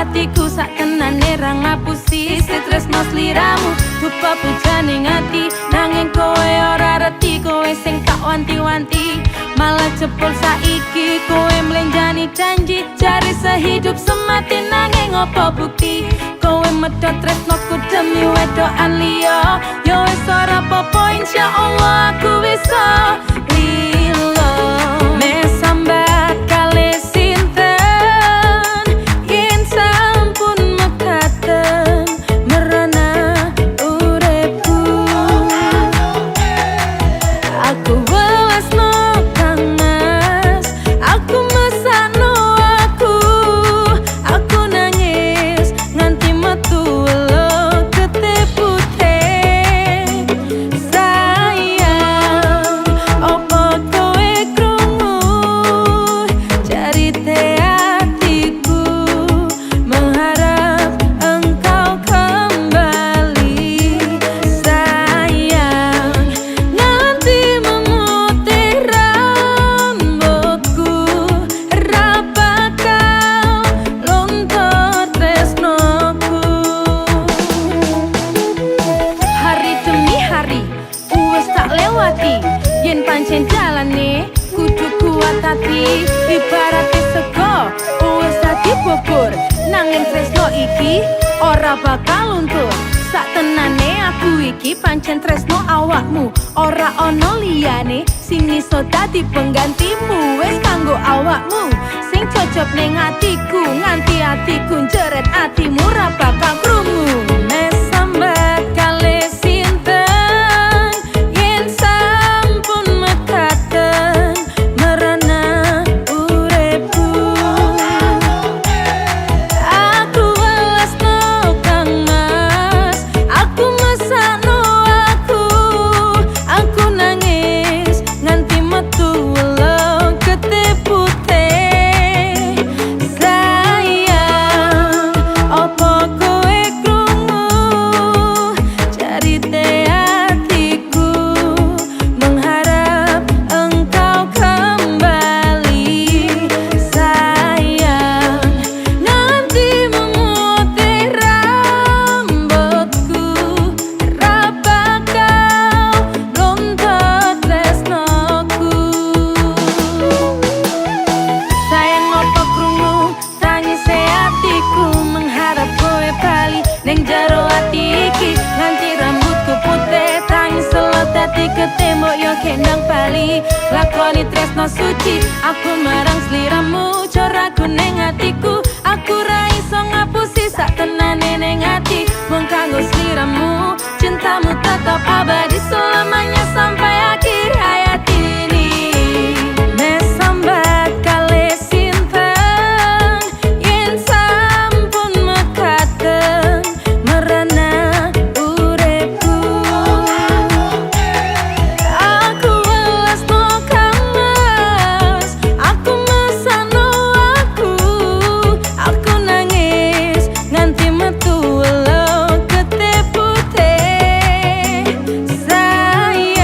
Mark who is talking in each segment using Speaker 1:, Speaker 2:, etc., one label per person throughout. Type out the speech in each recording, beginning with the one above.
Speaker 1: atiku sak tenane ra ngapusi tresno sliramu dupa pujane ngati nanging kowe ora reti kowe sing tak wanti-wanti malah jebol saiki kowe mlenjani janji cari sehidup semati nanging opo bukti kowe medhot tresnoku demi wedokan liya yo wis ora apa-apa insyaallah aku bisa lilo mesambat kali sinten yen sampun mekaten merana uripku aku welasno kang mas aku mesakno aku nangis nganti metu welo getih putih sayang opo kowe krungu cerita hatiku mengharap engkau kembali sayang nganti memutih rambutku rapakau luntur tresnoku hari demi hari wis tak lewati yen pancen jalane kudu kuat hati ibarat sego wis dadi bubur nanging tresno iki ora bakal luntur sak tenane aku iki pancen tresno awakmu ora ono liyane sing iso dadi penggantimu wis kanggo awakmu sing cocok ning atiku nganti atiku njeret atimu ra bakal krungu mesambat kali sinten yen sampun mekaten merana uripku aku welasno kang mas aku mesakno aku nangis nganti metu welo getih putih sayang opo kowe krungu cerita hatiku mengharap engkau kembali sayang nanti memutih rambutku rapakau luntur tresnoku sayang opo krungu tangis hatiku mengharap kowe bali ning jero ati iki nganti rambutku putih tangis selot dadi ketembok yo kendang bali lakoni tresno suci aku marang sliramu coraku ning atiku aku ra iso ngapusi sak tenane ning ati mung kanggo sliramu cintamu tetap abadi selamanya sampai akhir hayat ini mesambat kali sinten yen sampun mekaten merana uripku aku welasno kang mas aku mesakno aku nangis nganti metu welo getih putih sayang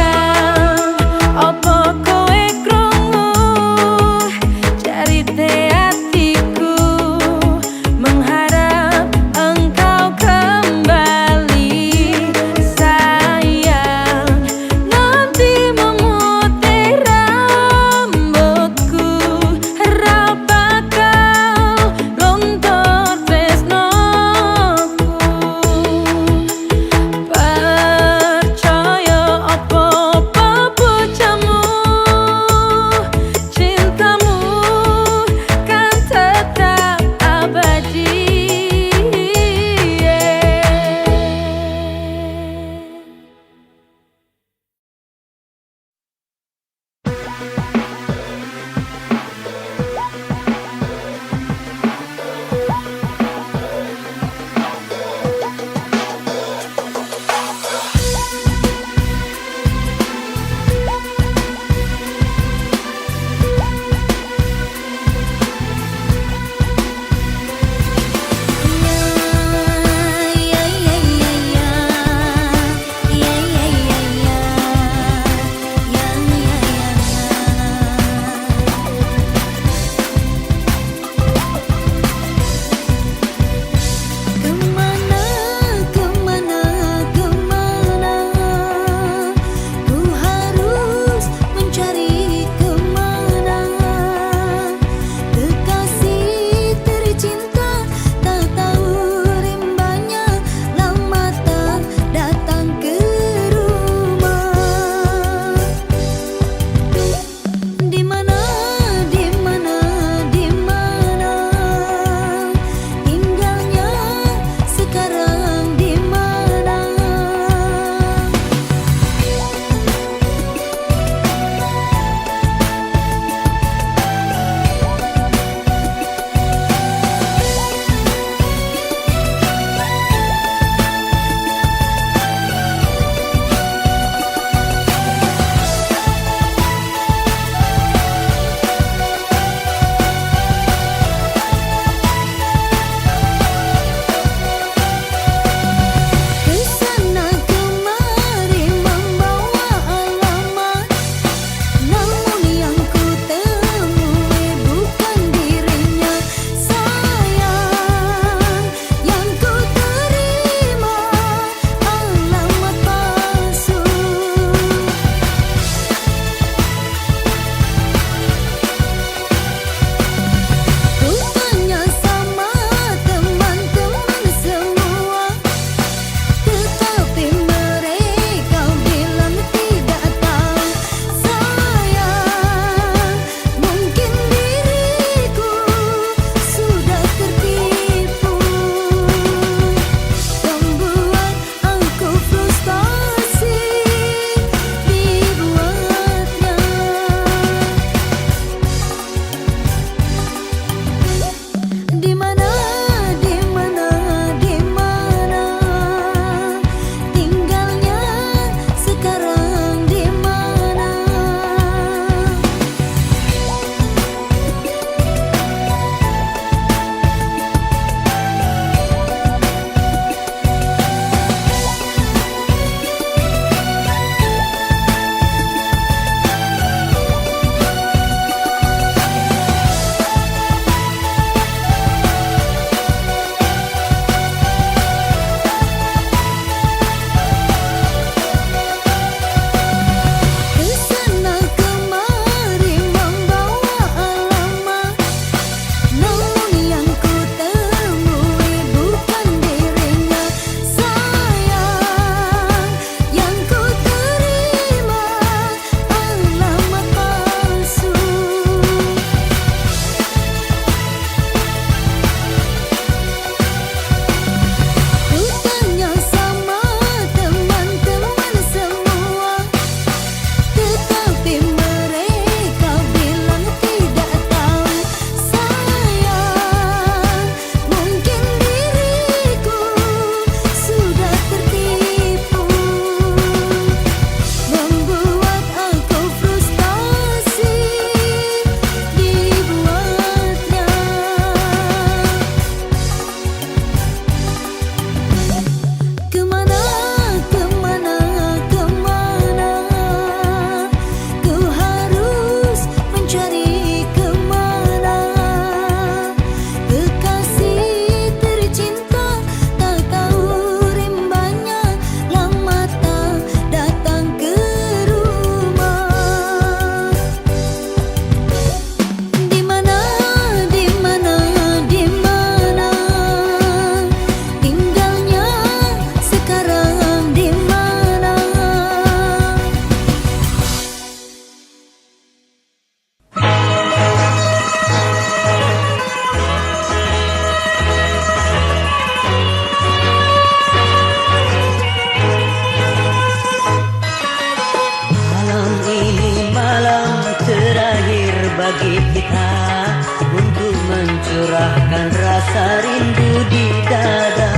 Speaker 2: rindu di dada.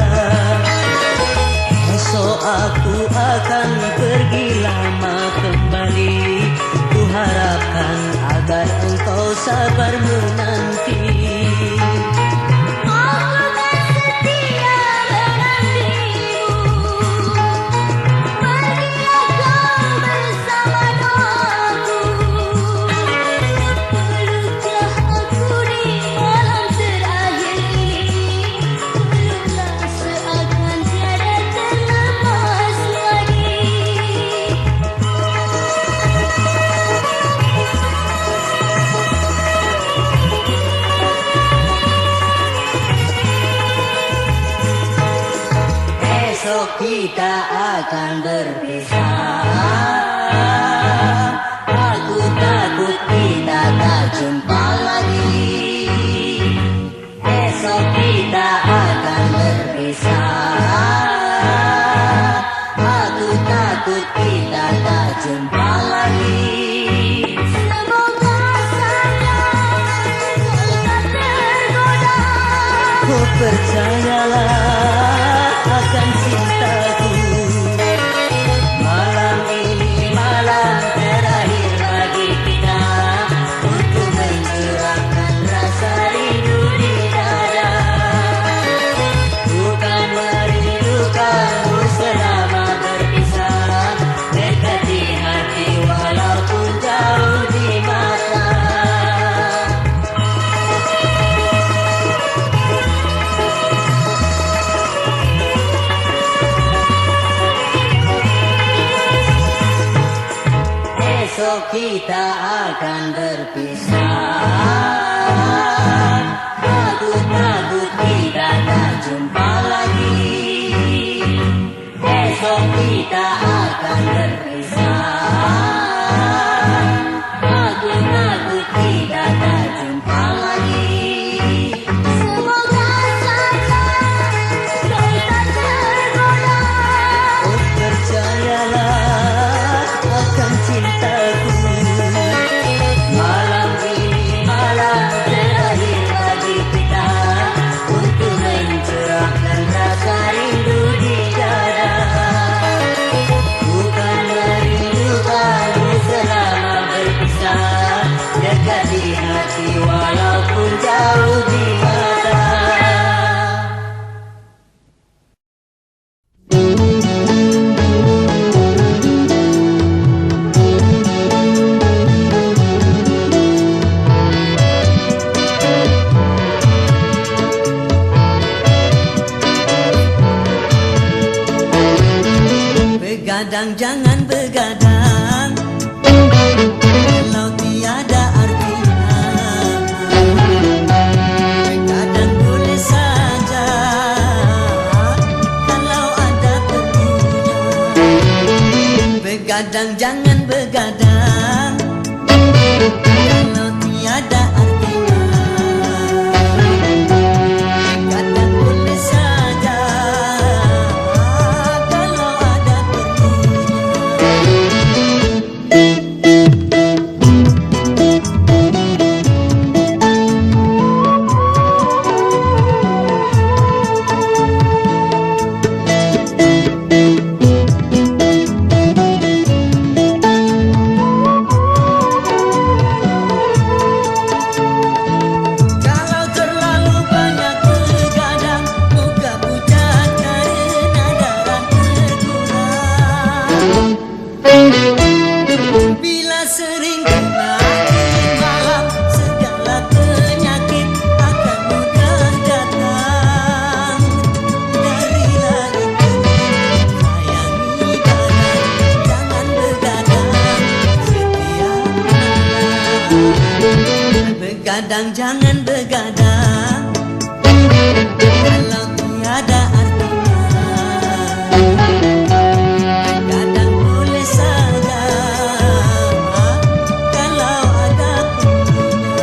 Speaker 2: Esok aku akan pergi lama kembali. Ku harapkan agar engkau sabar menanti. Kita akan berpisah. Aku takut kita tak jumpa lagi. Esok kita akan berpisah. Aku takut kita tak jumpa lagi. Semoga saja kau tak tergoda. Oh percayalah akan cintaku. Malam ini malam terakhir bagi kita untuk mencurahkan rasa rindu di dada. Bukan merindukanmu selama berpisah, dekati hati walaupun jauh di mata. Esok kita akan berpisah. Aku takut kita tak jumpa lagi. Esok kita akan berpisah. Aku takut kita tak jumpa lagi. Semoga saja kau tak tergoda. Oh percayalah akan cintaku. Malam ini malam terakhir bagi kita untuk mencurahkan rasa rindu di dada. Bukan merindukanmu selama berpisah, dekati hati walaupun jauh di mata. Begadang jangan begadang, kalau tiada artinya. Begadang boleh saja, kalau ada perlunya. Begadang jangan begadang, kalau tiada artinya. Begadang boleh saja, kalau ada kalau terlalu banyak begadang, muka pucat karena darah terkurang. Bila sering kemarin malam, segala penyakit akan mudah datang. Darilah itu, sayangi badan, jangan begadang setiap malam. Begadang jangan begadang, kalau tiada artinya. Begadang boleh saja, kalau ada perlunya.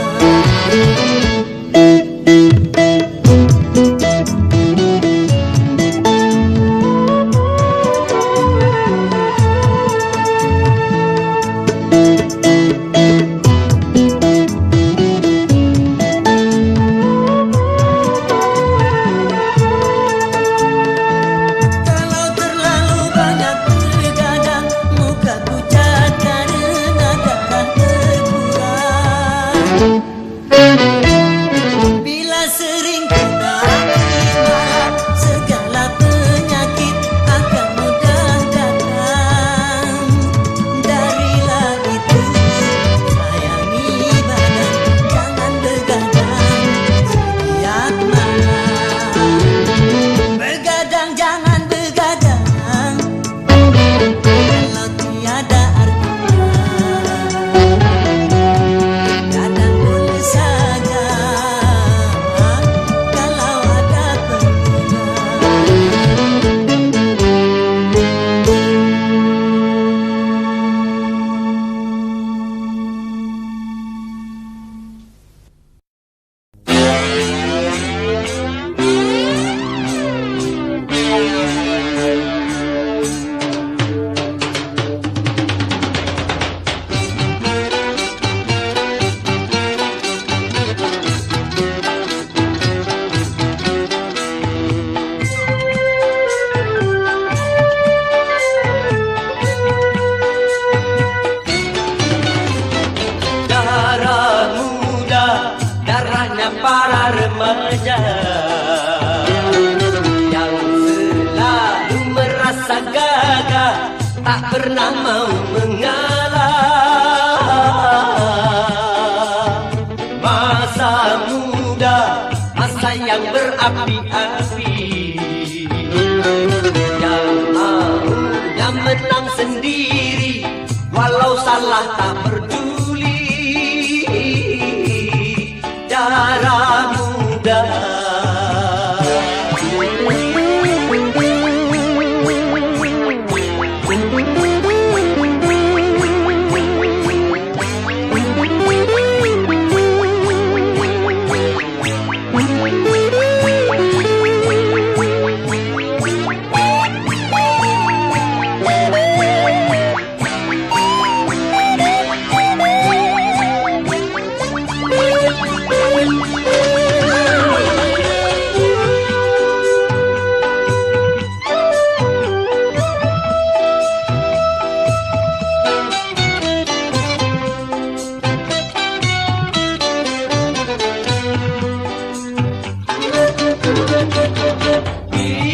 Speaker 3: tak pernah mau mengalah. Masa muda, masa yang berapi-api, yang maunya menang sendiri, walau salah tak peduli. Darah muda.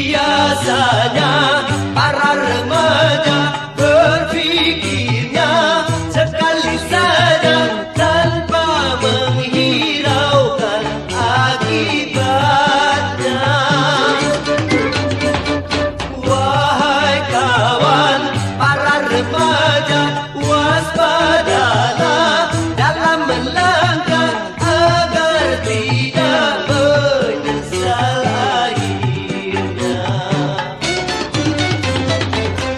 Speaker 3: Biasanya para remaja berpikirnya sekali saja tanpa menghiraukan akibatnya. Wahai kawan, para remaja, waspadalah dalam melangkah agar tidak menyesal akhirnya.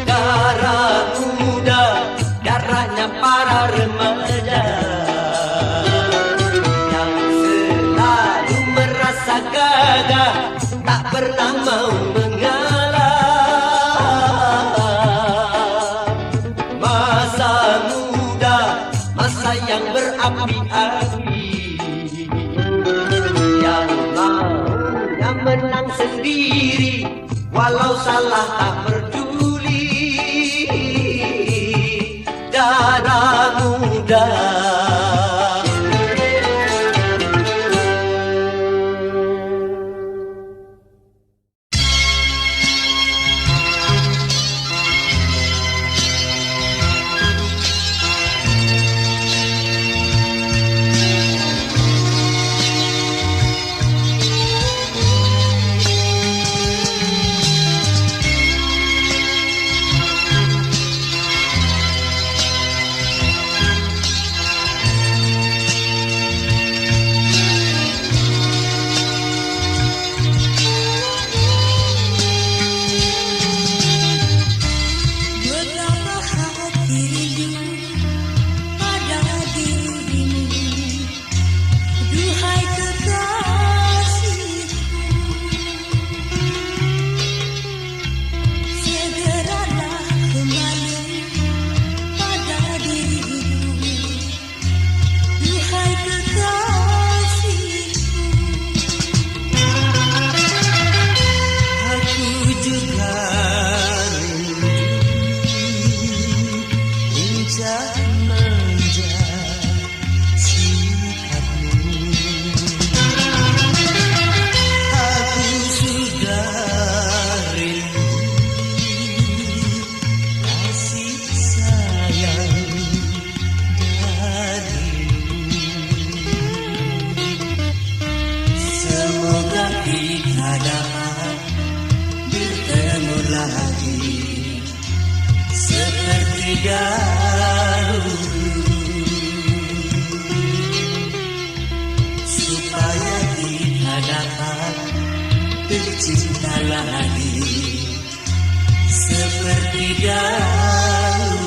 Speaker 3: Darah muda, darahnya para remaja yang selalu merasa gagah, tak pernah mau mengalah. Masa muda, masa yang berapi-api, yang maunya menang sendiri, walau salah tak peduli. Darah muda.
Speaker 2: supaya kita dapat bercinta lagi seperti dahulu.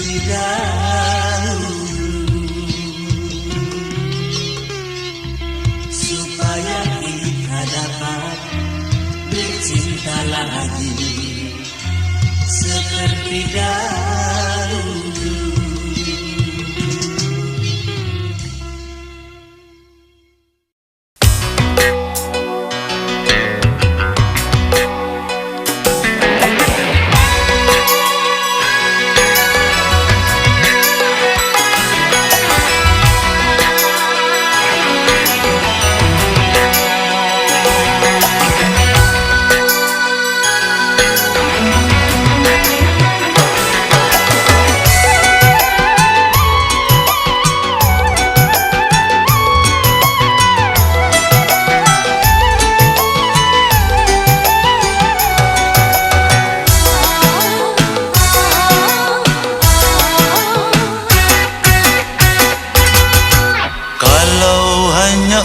Speaker 2: seperti dahulu, supaya kita dapat bercinta lagi seperti dahulu.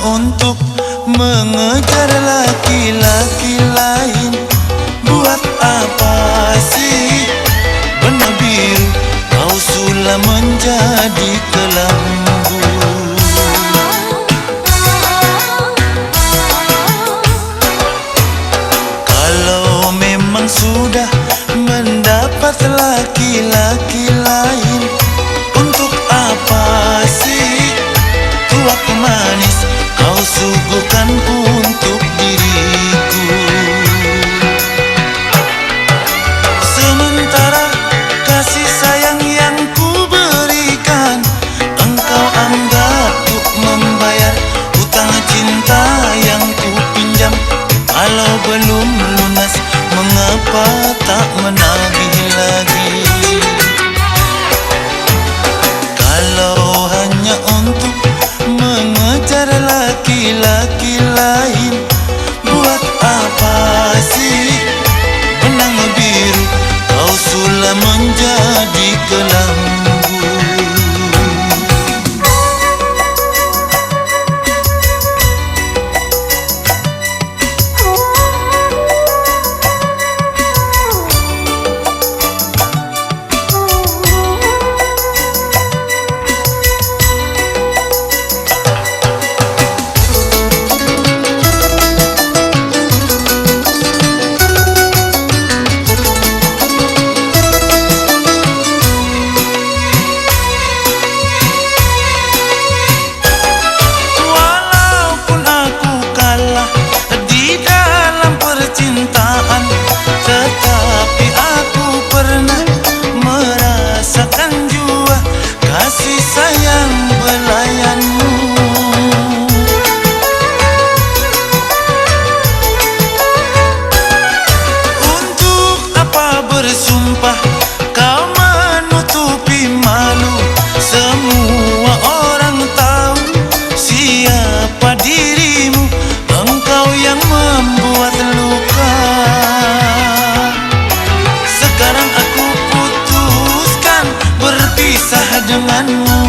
Speaker 4: Untuk mengejar laki-laki lain, buat apa sih? Benang biru kau sulam menjadi kelambu. Kalau memang sudah mendapat laki-laki lain, untuk apa sih tuak manis kau suguhkan untuk diriku? Sementara kasih sayang yang ku berikan, engkau anggap untuk membayar hutang cinta yang ku pinjam. Kalau belum lunas, mengapa tak menagih lagi? Kalau hanya untuk mengejar laki-laki lain, buat apa sih? Benang biru kau sulam menjadi kelambu. Denganmu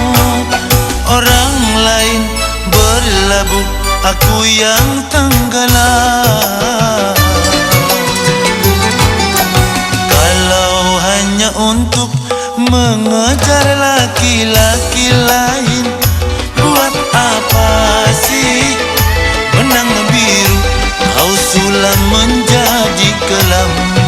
Speaker 4: orang lain berlabuh, aku yang tenggelam. Kalau hanya untuk mengejar laki-laki lain, buat apa sih? Benang biru kau sulam menjadi kelambu.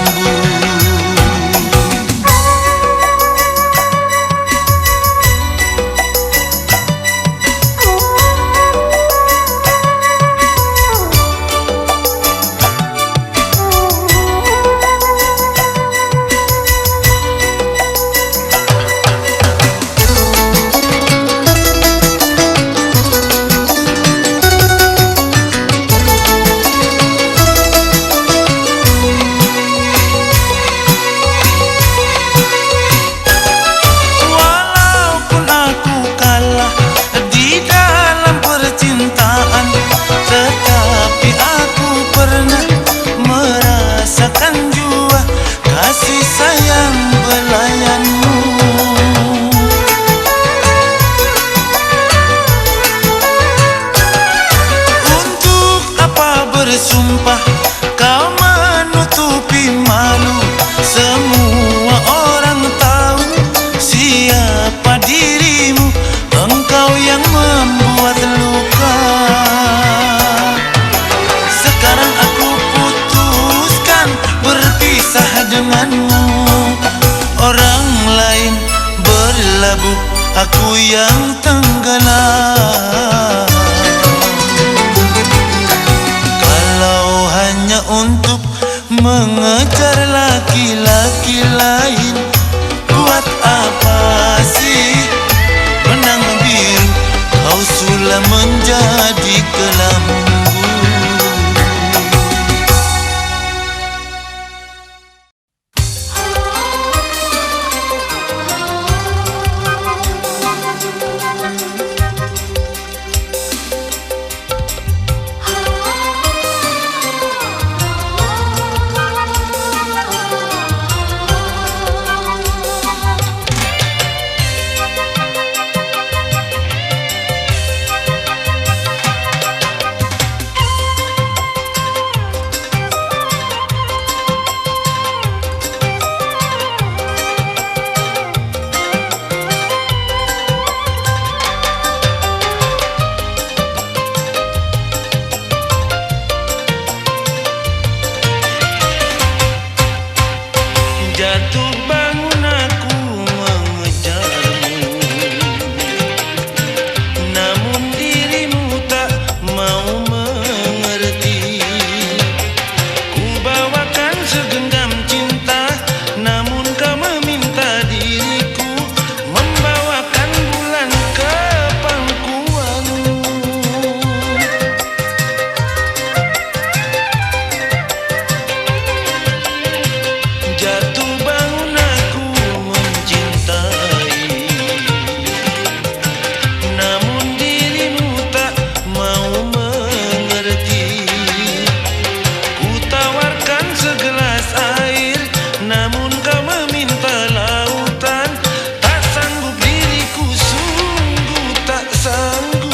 Speaker 4: lain berlabuh, aku yang tenggelam. Kalau hanya untuk mengejar laki-laki lain, buat apa sih benang biru kau sulam menjadi kelambu. Jatuh bangun aku mengejarmu, namun dirimu tak mau mengerti. Ku bawakan segenggam cinta, namun kau meminta diriku membawakan bulan ke pangkuanmu. Jatuh bangun aku mencintai, namun dirimu tak mau mengerti. Ku tawarkan segelas air, namun kau meminta lautan. Tak sanggup diriku, sungguh tak sanggup.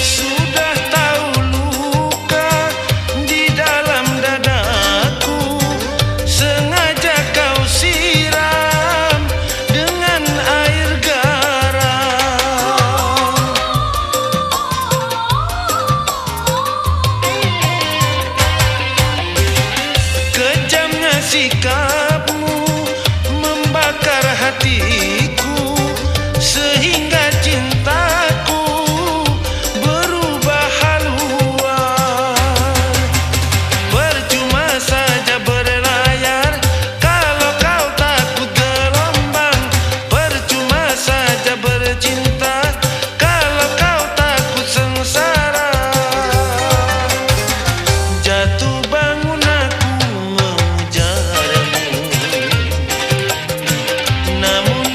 Speaker 4: Sudah tahu luka di dalam dadaku, sengaja kau siram dengan air garam. Kejamnya sikapmu membakar hatiku, sehingga cintaku berubah haluan. Percuma saja berlayar kalau kau takut gelombang. Percuma saja bercinta kalau kau takut sengsara. Jatuh bangun aku mengejarmu, namun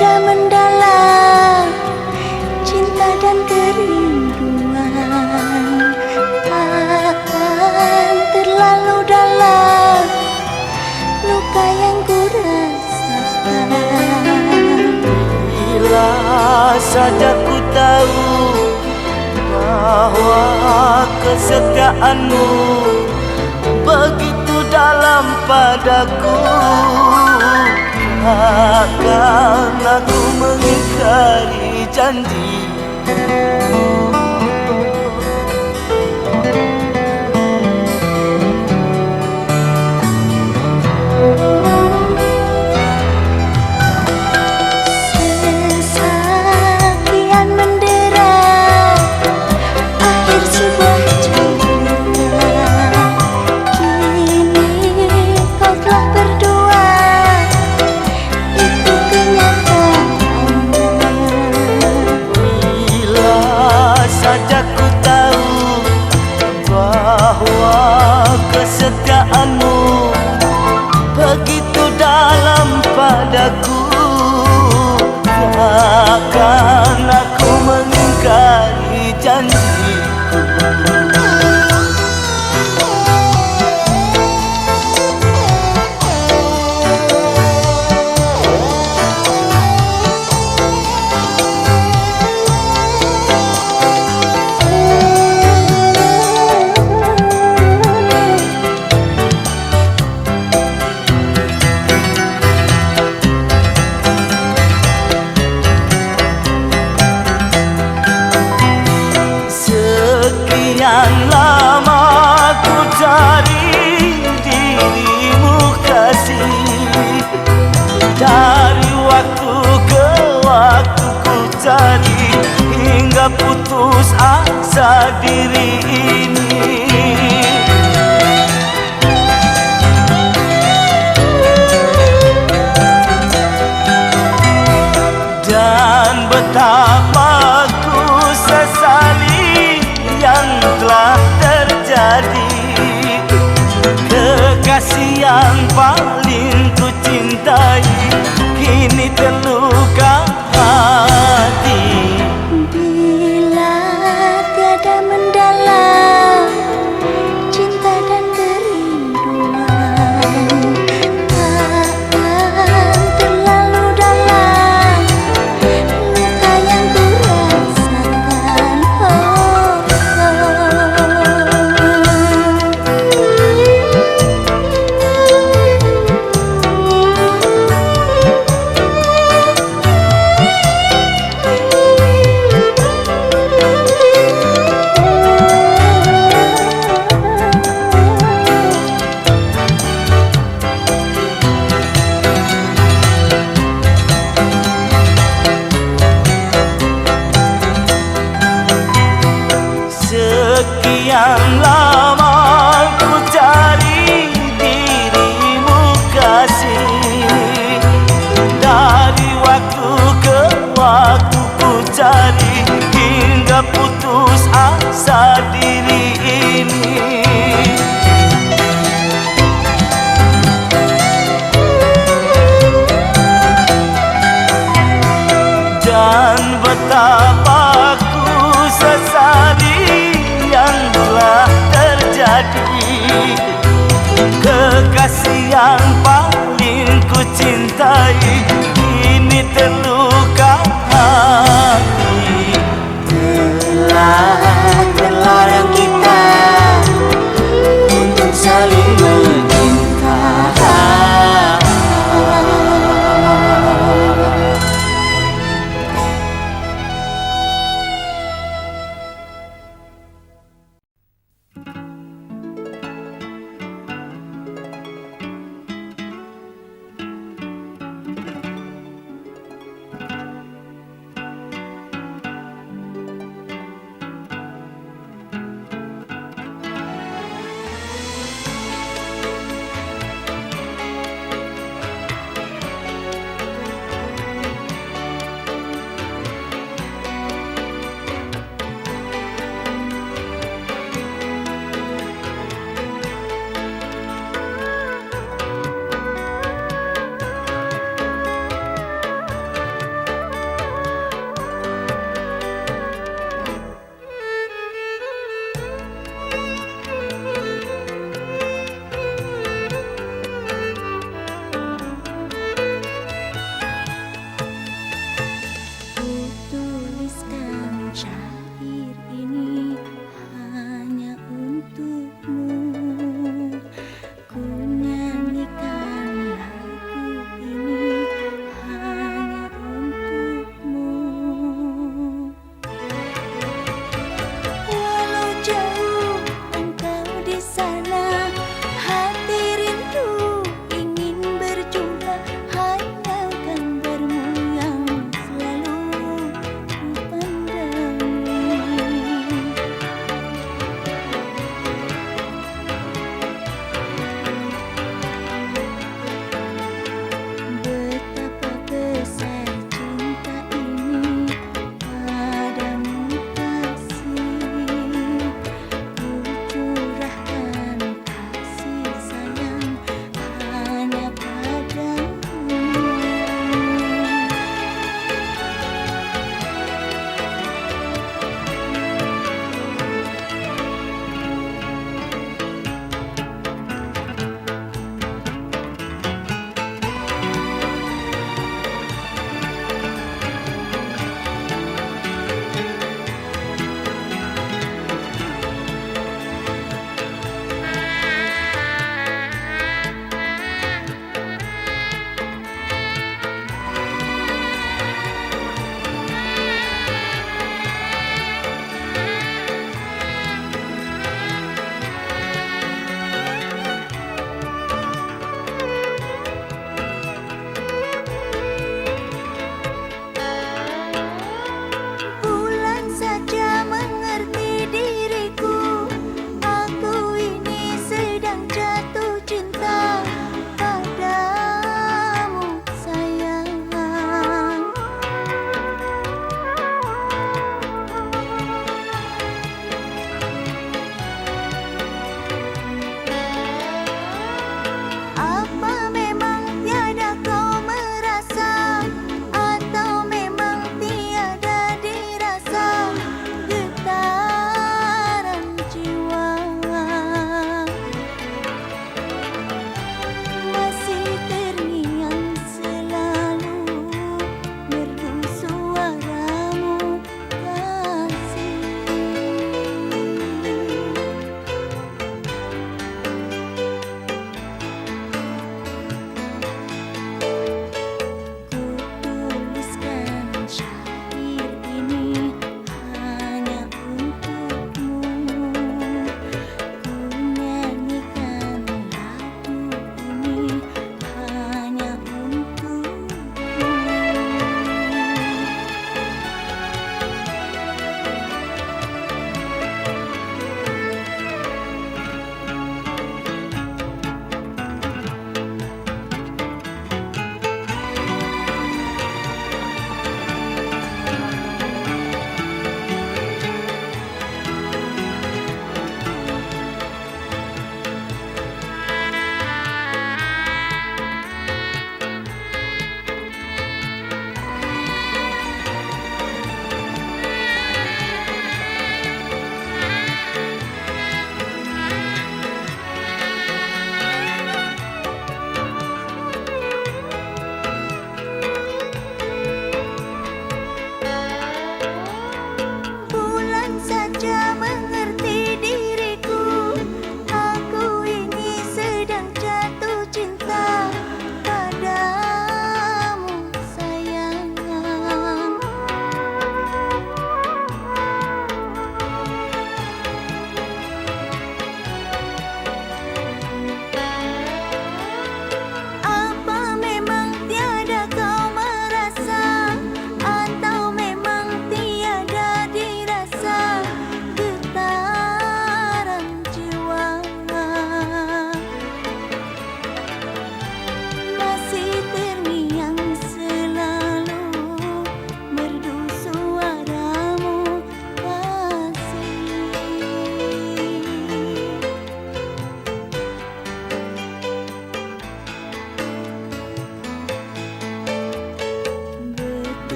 Speaker 5: tiada mendalam, cinta dan kerinduan akan terlalu dalam, luka yang ku rasakan.
Speaker 6: Bila saja ku tahu bahwa kesetiaanmu begitu dalam padaku, takkan aku mengingkari janji.
Speaker 5: Sesakian mendera akhir sebuah cerita, kini kau telah berdua, itu kenyataannya.
Speaker 6: Bila saja ku tahu bahwa kesetiaanmu begitu dalam padaku, takkan aku mengingkari janjiku. Sekian lama ku cari dirimu kasih, dari waktu ke waktu ku cari, hingga putus asa diri ini. Dan betapa ku sesali yang telah terjadi, kekasih yang paling ku cintai kini terluka hati.
Speaker 5: Bila tiada mendalam, cinta dan kerinduan akan terlalu dalam, luka yang ku rasakan.
Speaker 6: Sekian lama ku cari dirimu kasih, dari waktu ke waktu ku cari, hingga putus asa diri ini. Dan betapa ku sesali yang telah terjadi, kekasih yang paling ku cintai kini terluka hati.
Speaker 2: Telah terlarang kita untuk saling mencinta.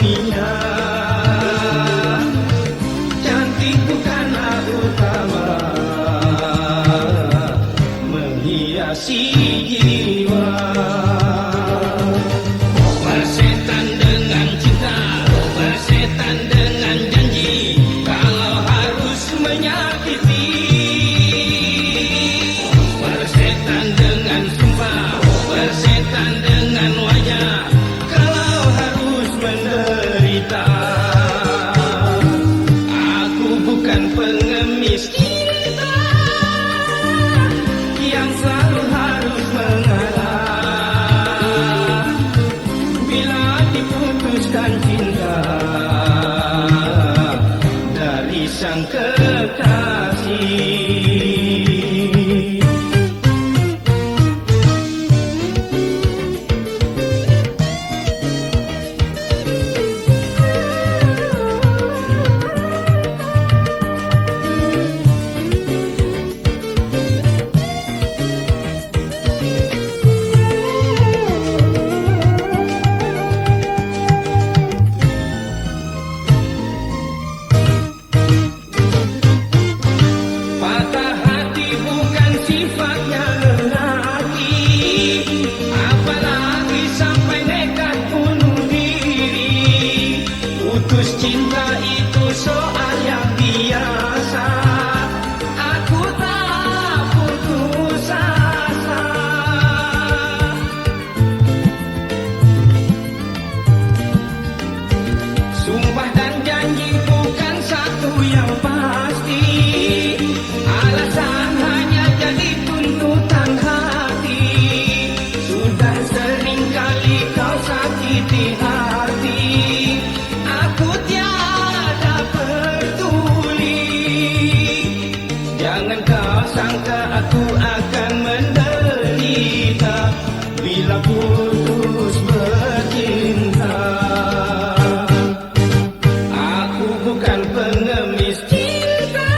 Speaker 7: dunia. Cantik bukanlah utama, menghiasi jiwa. Bersetan dengan cinta, bersetan dengan janji, kalau harus menyakiti. Bersetan dengan sumpah, bersetan dengan wajah, kalau harus menderita. Aku bukan pengemis cinta yang selalu harus mengalah bila diputuskan cinta dari sang kekasih. Patah hati bukan sifatnya lelaki, apalagi sampai nekat bunuh diri. Putus cinta itu soal yang biasa, aku tak putus asa. Sumpah dan janji bukan satu yang pasti, alasan hanya jadi tuntutan hati. Sudah sering kali kau sakiti hati, aku tiada peduli. Jangan kau sangka aku akan menderita bila putus bercinta. Aku bukan pengemis cinta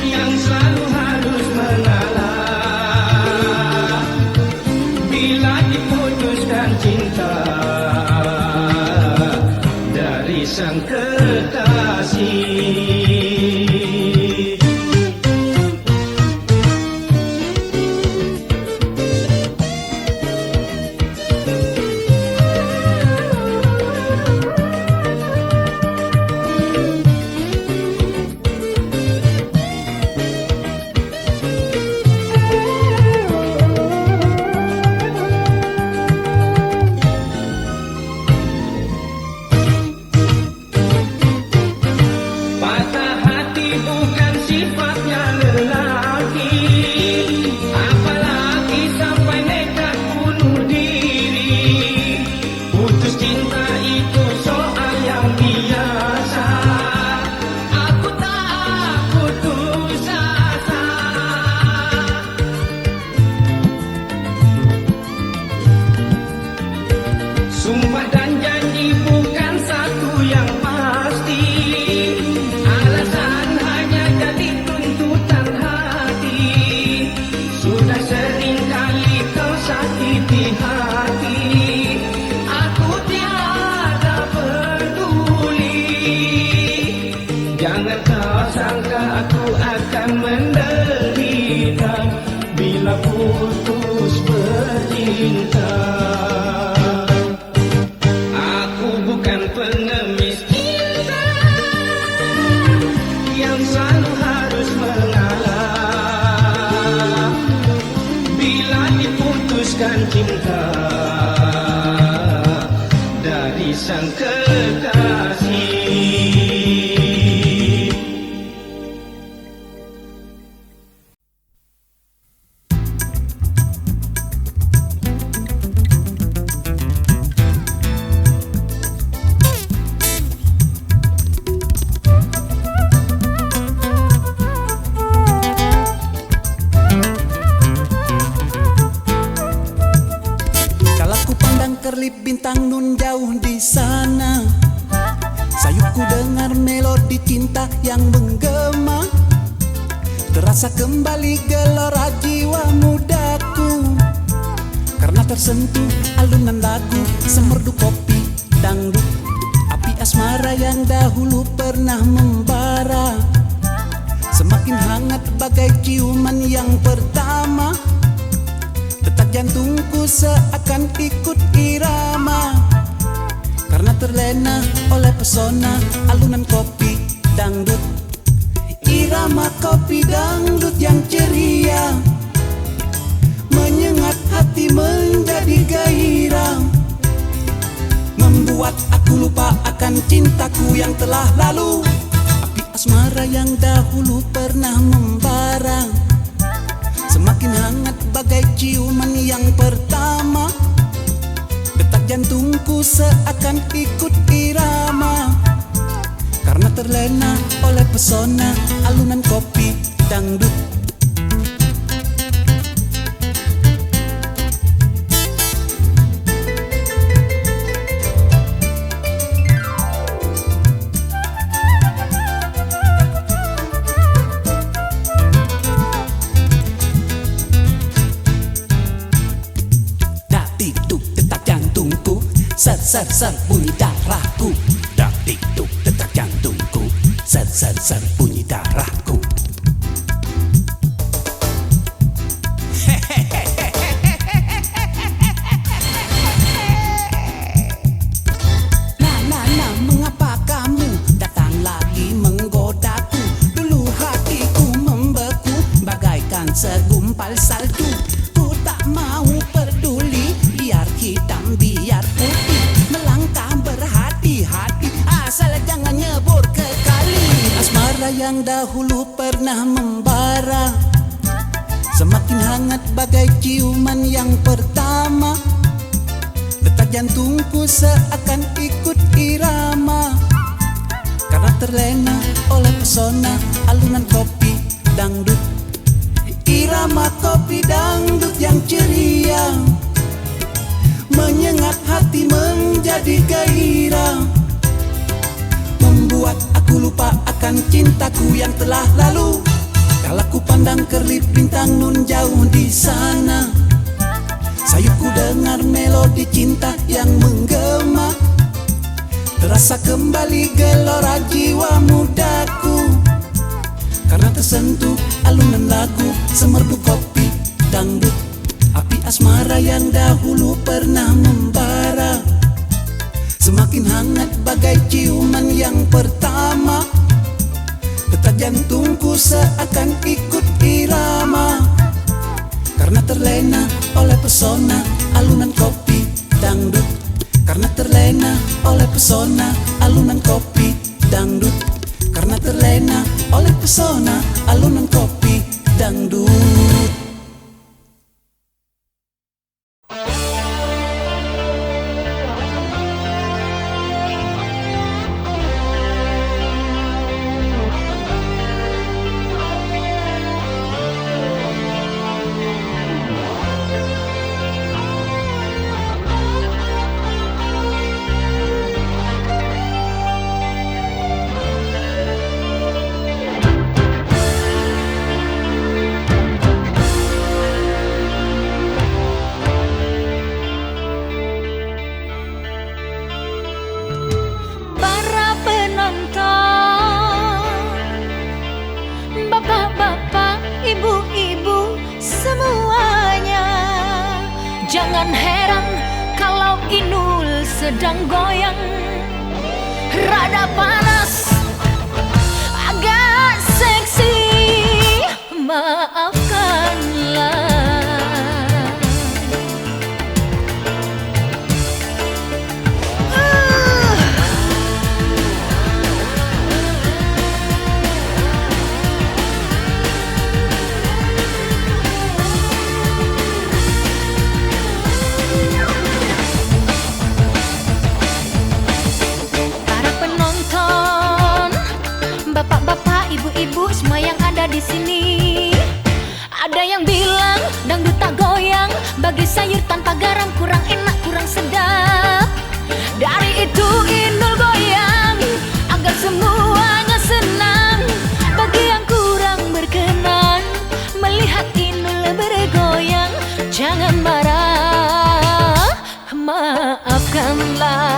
Speaker 7: yang selalu harus mengalah bila diputuskan cinta dari sang kekasih. Patah hati bukan sifatnya lelaki, apalagi sampai nekat bunuh diri. Putus cinta itu soal yang biasa, aku tak putus asa. Sumpah dan janji bukan satu yang pasti, alasan hanya jadi tuntutan hati. Sudah sering kali kau sakiti hati, aku tiada peduli. Jangan kau sangka aku akan menderita bila putus bercinta. Aku bukan pengemis cinta yang selalu harus mengalah bila diputuskan cinta dari sang kekasih.
Speaker 8: Kerlip bintang nun jauh di sana, sayupku dengar melodi cinta yang menggema. Terasa kembali gelora jiwa mudaku, karena tersentuh alunan lagu semerdu kopi dangdut. Api asmara yang dahulu pernah membara semakin hangat bagai ciuman yang pertama. Detak jantungku seakan ikut irama karena terlena oleh pesona alunan kopi dangdut. Irama kopi dangdut yang ceria menyengat hati menjadi gairah, membuat aku lupa akan cintaku yang telah lalu. Api asmara yang dahulu pernah membara semakin hangat bagai ciuman yang pertama. Detak jantungku seakan ikut irama karena terlena oleh pesona alunan kopi dangdut. Ser ser bunyi darahku, dak dikduk detak jantungku, ser ser ser bunyi darahku. Nah, mengapa kamu datang lagi menggodaku? Dulu hatiku membeku bagaikan segumpal salju. Ku tak mau peduli biar hitam biar putih, melangkah berhati-hati asal jangan nyebur ke kali. Asmara yang dahulu pernah membara semakin hangat bagai ciuman yang pertama. Detak jantungku seakan ikut irama karena terlena oleh pesona alunan kopi dangdut. Irama kopi dangdut yang ceria menyengat hati menjadi gairah, membuat aku lupa akan cintaku yang telah lalu. Kala ku pandang kerlip bintang nun jauh di sana, sayupku dengar melodi cinta yang menggema. Terasa kembali gelora jiwa mudaku karena tersentuh alunan lagu semerdu kopi dangdut. Api asmara yang dahulu pernah membara semakin hangat bagai ciuman yang pertama. Detak jantungku seakan ikut irama karena terlena oleh pesona alunan kopi dangdut. Karena terlena oleh pesona alunan kopi dangdut. Karena terlena oleh pesona alunan kopi dangdut.
Speaker 1: Jangan heran kalau Inul sedang goyang, rada panas, agak seksi, maafkanlah. Ibu-ibu semua yang ada di sini, ada yang bilang dangdut tak goyang, bagi sayur tanpa garam kurang enak, kurang sedap. Dari itu Inul goyang agar semuanya senang. Bagi yang kurang berkenan melihat Inul bergoyang, jangan marah, maafkanlah.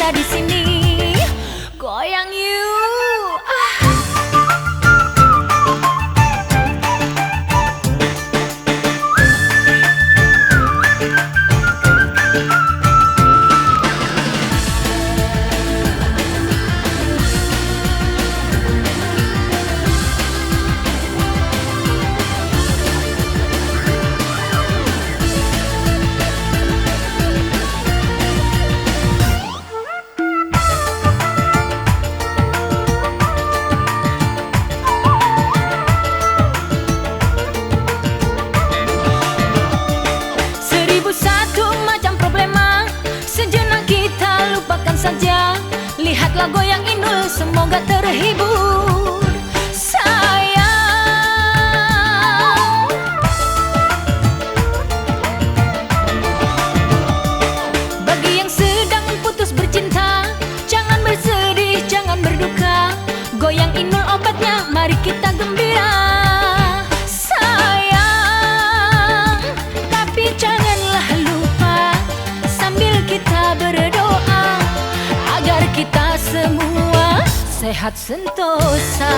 Speaker 1: ada di sini. Goyang yuk. Saja lihatlah goyang Inul, semoga terhibur sayang. Bagi yang sedang putus bercinta, jangan bersedih, jangan berduka. Goyang Inul obatnya, mari kita gembira sayang. Tapi janganlah lupa sambil kita berdoa agar kita semua sehat sentosa.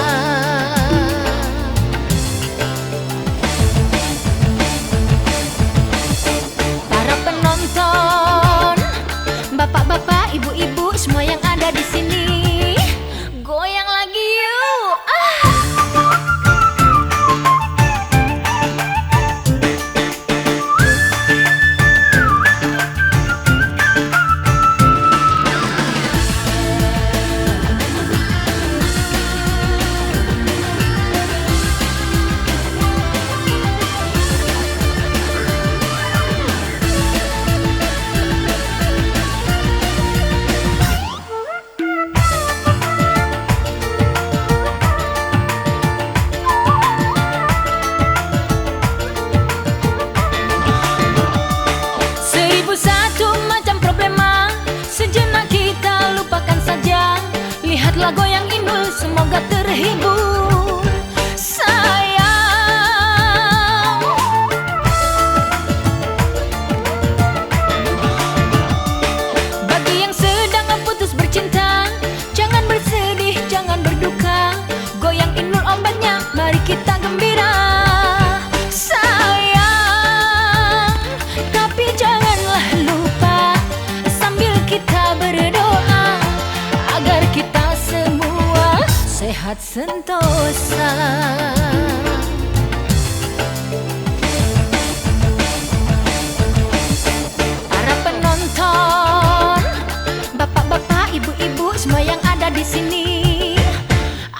Speaker 1: Para penonton, bapak-bapak, ibu-ibu, semua yang ada di sini, goyang lagi yuk. Lihatlah goyang Inul, semoga terhibur sayang. Bagi yang sedang putus bercinta, jangan bersedih, jangan berduka. Goyang Inul obatnya, mari kita gembira sayang. Tapi janganlah lupa sambil kita berdoa agar kita semua sehat sentosa. Para penonton, bapak-bapak, ibu-ibu, semua yang ada di sini,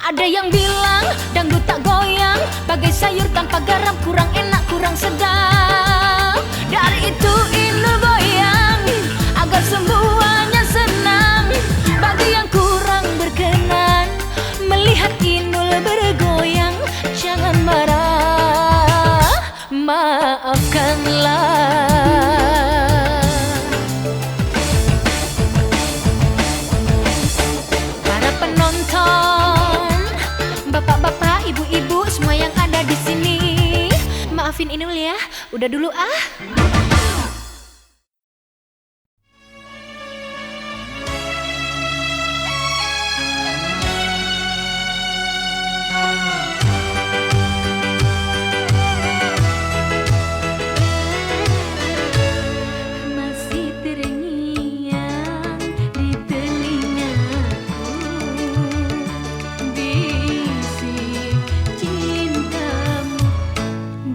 Speaker 1: ada yang bilang dangdut tak goyang, bagai sayur tanpa garam, kurang enak, kurang sedap. Dari itu Inul goyang agar semuanya senang. Bagi yang kurang berkenan melihat Inul bergoyang, jangan marah, maafkanlah. Para penonton, bapak-bapak, ibu-ibu, semua yang ada di sini, maafin Inul ya, udah dulu ah.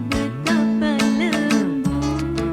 Speaker 5: Betapa lembut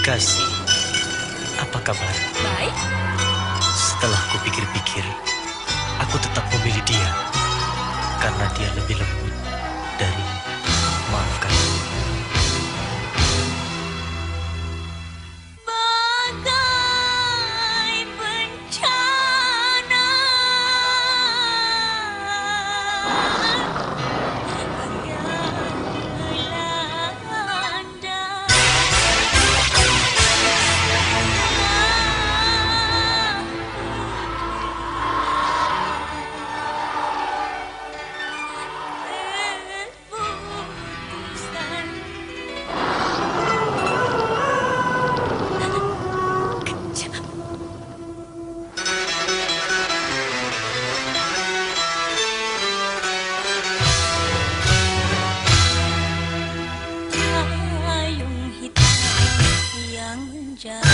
Speaker 9: Kasih, apa kabar?
Speaker 1: Baik.
Speaker 9: Setelah kupikir-pikir, aku tetap memilih dia karena dia lebih lembut dari maafkan.
Speaker 5: Bagai bencana yang melanda. Payung hitam yang menjadi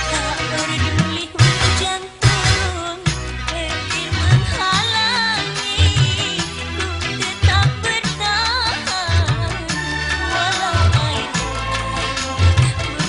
Speaker 5: tak peduli hujan turun, petir menghalangi, ku tetap bertahan walau air membasahi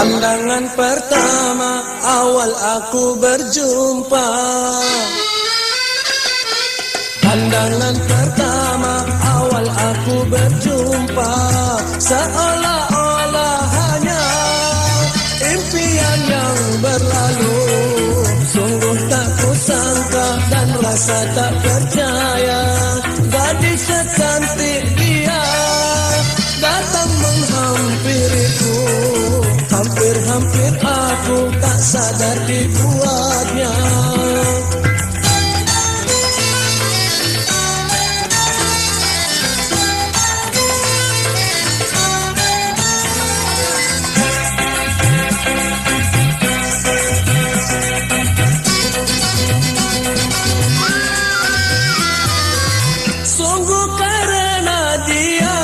Speaker 10: Pandangan pertama awal aku berjumpa. Pandangan pertama awal aku berjumpa, seolah-olah hanya impian yang berlalu. Sungguh tak kusangka dan rasa tak percaya, gadis secantik dia datang menghampiriku. Hampir-hampir aku tak sadar dibuatnya. Sungguh karena dia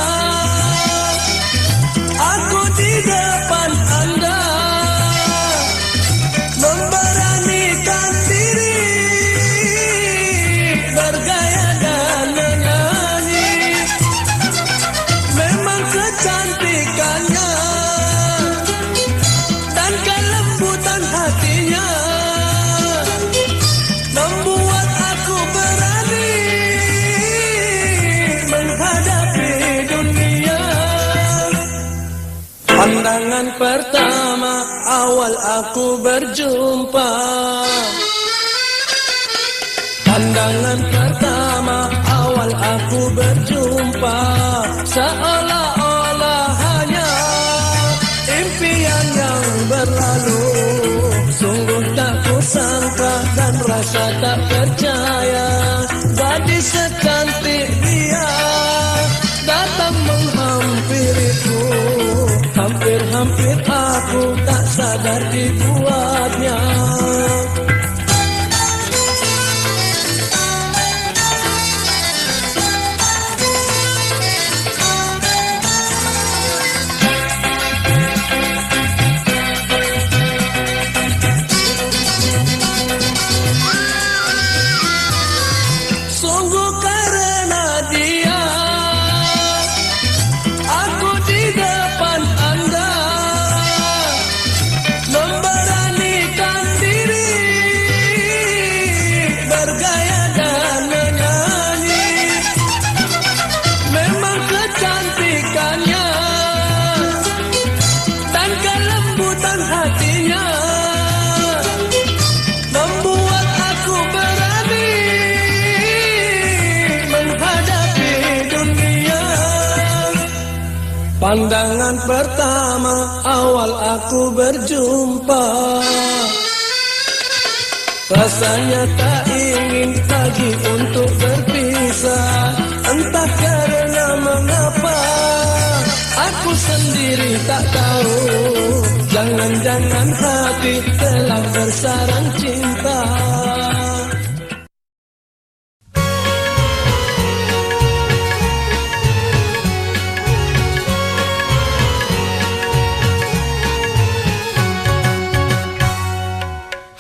Speaker 10: aku di depan Anda memberanikan diri, bergaya dan menyanyi. Memang kecantikannya dan kelembutan hatinya membuat aku berani menghadapi dunia. Pandangan pertama awal aku berjumpa. Pandangan pertama awal aku berjumpa, seolah-olah hanya impian yang berlalu. Sungguh tak kusangka dan rasa tak percaya, gadis secantik dia datang menghampiriku. Hampir-hampir aku tak sadar dibuatnya. Sungguh karena dia aku di depan Anda memberanikan diri, bergaya dan menyanyi. Memang kecantikannya dan kelembutan hatinya membuat aku berani menghadapi dunia. Pandangan pertama awal aku berjumpa, rasanya tak ingin lagi untuk berpisah. Entah karena mengapa aku sendiri tak tahu, jangan-jangan hati telah bersarang cinta.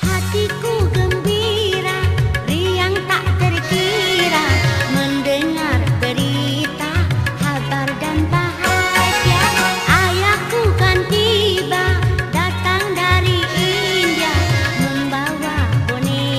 Speaker 5: Hatiku gembira, riang tak terkira mendengar berita, kabar dan bahagia. Ayahku kan tiba, datang dari India membawa boneka.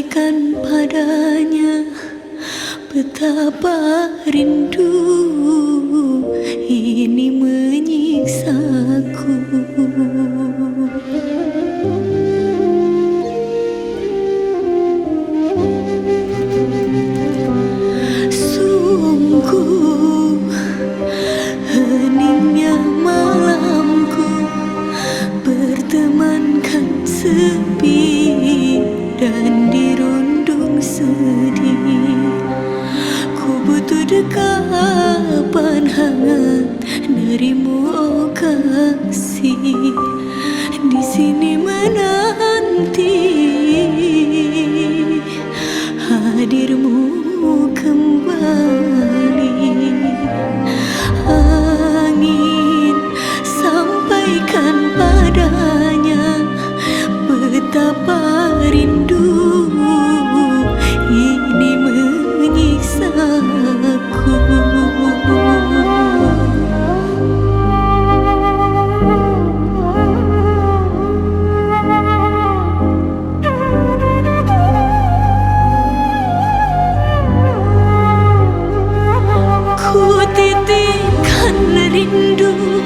Speaker 5: sampaikan padanya betapa rindu ini menyiksaku. Sungguh heningnya malamku bertemankan sepi dan dirundung sedih. Ku butuh dekapan hangat darimu, oh kasih. Di sini menanti hadirmu kembali. Angin sampaikan padanya betapa rindu ini menyiksaku. Ku titipkan rindu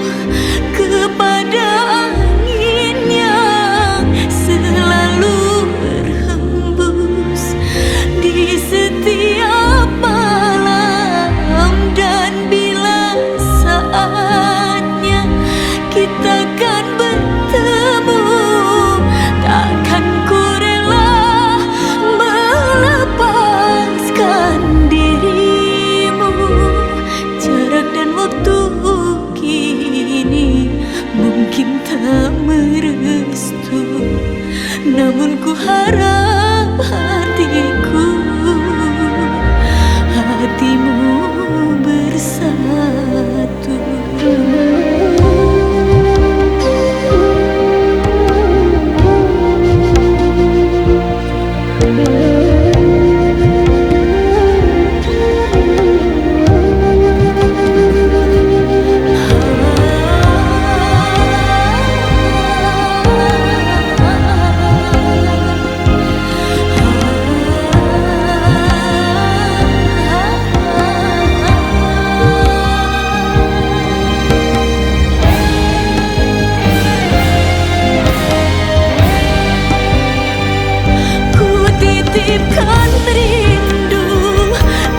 Speaker 5: kepada angin yang selalu berhembus di setiap malam, dan bila saatnya kita kan bertemu, takkan ku rela melepaskan dirimu. Jarak dan waktu kini mungkin tak merestu, namun ku harap hatimu bersatu. Titipkan rindu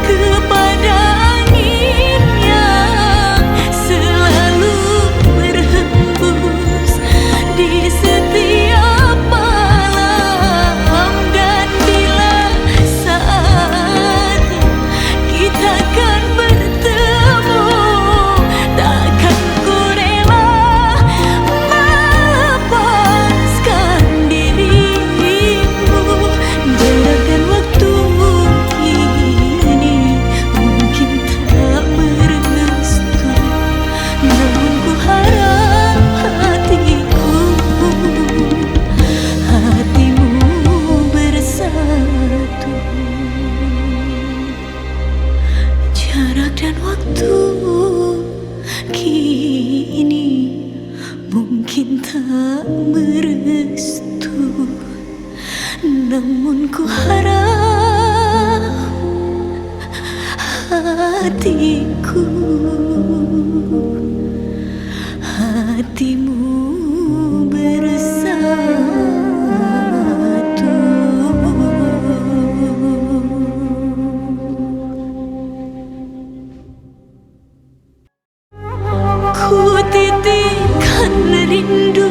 Speaker 5: kepada angin yang selalu berhembus di setiap malam, dan bila saatnya kita kan bertemu, takkan ku rela melepaskan dirimu. Jarak dan waktu kini mungkin tak merestu, namun ku harap hatimu bersatu. Jarak dan waktu kini mungkin tak merestu, namun ku harap hatimu bersatu. Ku titipkan rindu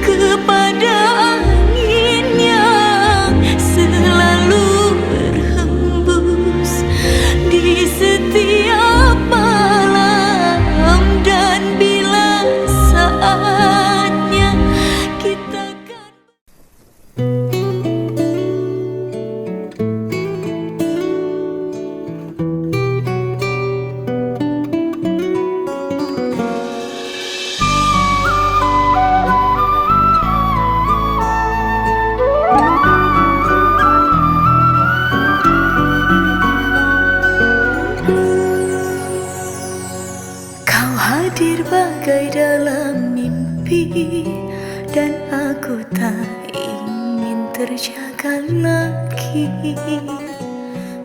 Speaker 5: kepada angin yang selalu berhembus di setiap malam, dan bila saatnya kita kan hadir bagai dalam mimpi, dan aku tak ingin terjaga lagi,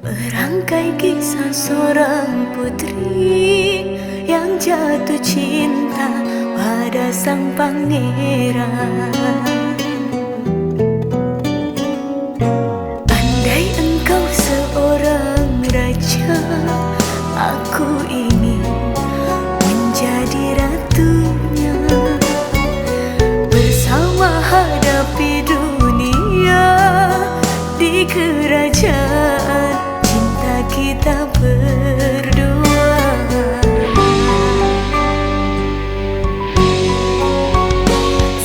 Speaker 5: merangkai kisah seorang putri yang jatuh cinta pada sang pangeran. Andai engkau seorang raja, aku ingin menjadi ratunya. Bersama hadapi dunia di kerajaan cinta kita berdua.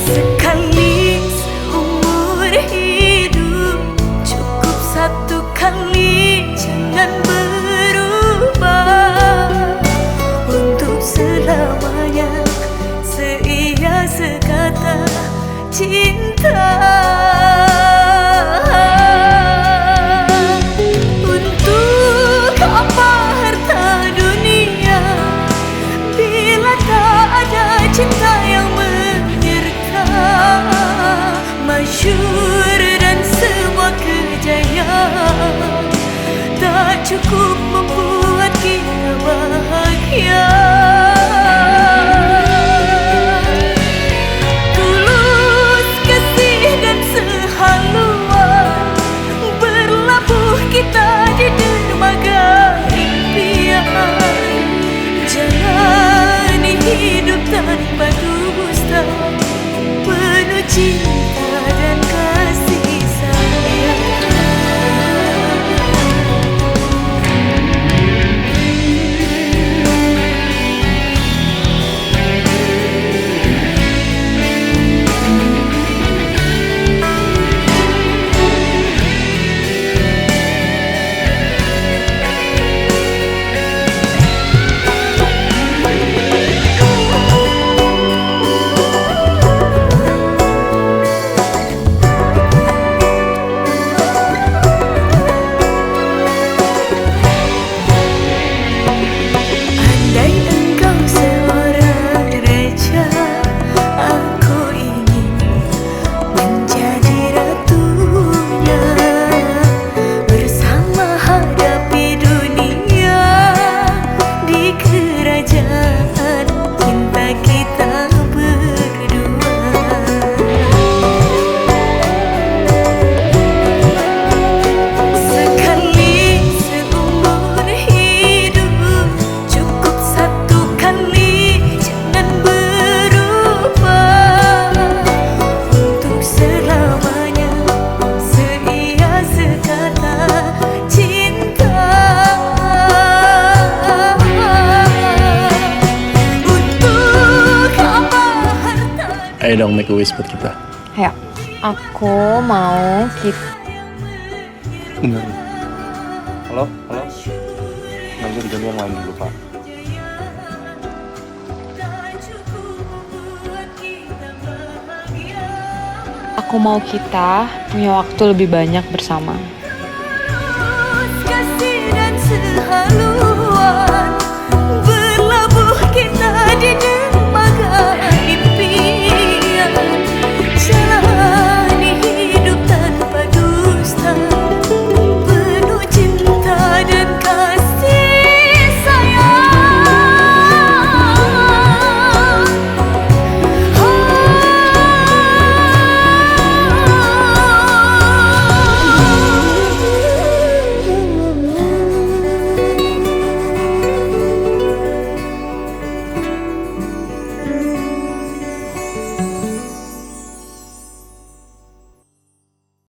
Speaker 5: Sekali seumur hidup, cukup satu kali, jangan berubah. Untuk selamanya seia sekata cinta. Untuk apa harta dunia bila tak ada cinta yang menyerta. Masyhur dan semua kejayaan tak cukup membuat kita bahagia. Tulus kasih dan sehaluan, berlabuh kita di dermaga impian. Jalani hidup tanpa dusta, penuh cinta dan kasih sayang. Andai engkau seorang raja, aku ingin menjadi ratunya. Bersama hadapi dunia di kerajaan cinta kita berdua. Sekali seumur hidup, cukup satu kali, jangan berubah. Untuk selamanya seia sekata cinta. Untuk apa harta.
Speaker 9: Ayo dong make a wish buat kita.
Speaker 1: Ayo, aku mau kita.
Speaker 9: Bener. Halo, halo. Nanti diganti yang lain dulu, Pak.
Speaker 1: Aku mau kita punya waktu lebih banyak bersama.